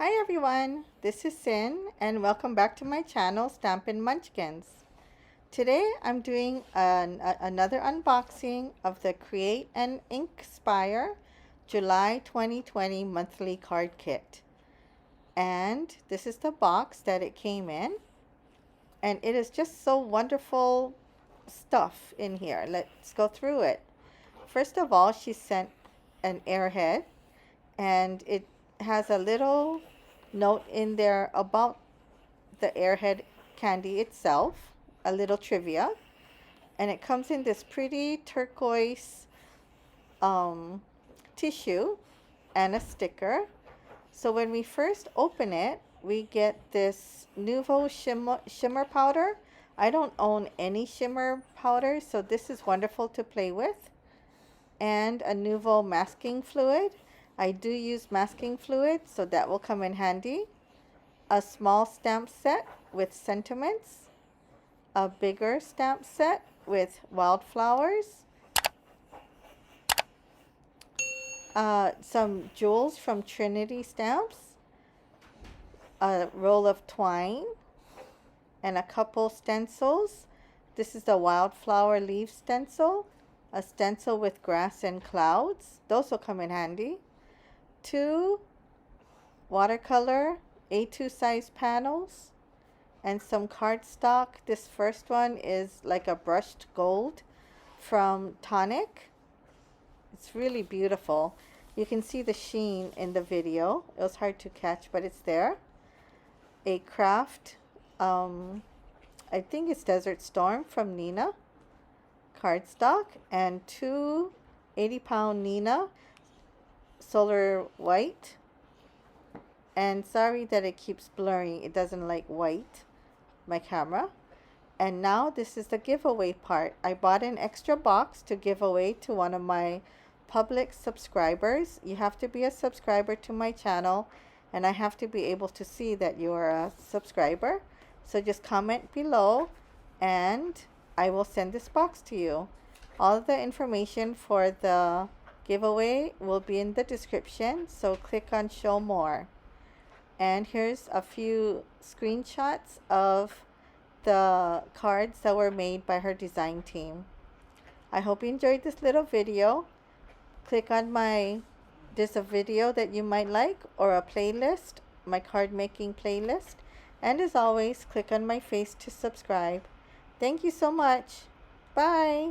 Hi everyone, this is Sin and welcome back to my channel Stampin' Munchkins. Today I'm doing another unboxing of the Create and Inkspire July 2020 monthly card kit. And this is the box that it came in. And it is just so wonderful stuff in here. Let's go through it. First of all, she sent an airhead and it has a little note in there about the airhead candy itself, a little trivia, and it comes in this pretty turquoise tissue and a sticker. So when we first open it, we get this Nuvo shimmer powder. I don't own any shimmer powder, so this is wonderful to play with. And a Nuvo masking fluid. I do use masking fluid, so that will come in handy. A small stamp set with sentiments. A bigger stamp set with wildflowers. Some jewels from Trinity Stamps. A roll of twine. And a couple stencils. This is the wildflower leaf stencil. A stencil with grass and clouds. Those will come in handy. 2 watercolor A2 size panels and some cardstock. This first one is like a brushed gold from Tonic. It's really beautiful. You can see the sheen in the video. It was hard to catch, but it's there. A craft, I think it's Desert Storm from Nina cardstock, and 2 80-pound Nina solar white. And sorry that it keeps blurring, it doesn't like white, my camera. And now this is the giveaway part. I bought an extra box to give away to one of my public subscribers. You have to be a subscriber to my channel and I have to be able to see that you are a subscriber. So just comment below and I will send this box to you. All of the information for the giveaway will be in the description, so click on show more. And here's a few screenshots of the cards that were made by her design team. I hope you enjoyed this little video. Click on there's a video that you might like or a playlist, my card making playlist. And as always, click on my face to subscribe. Thank you so much. Bye.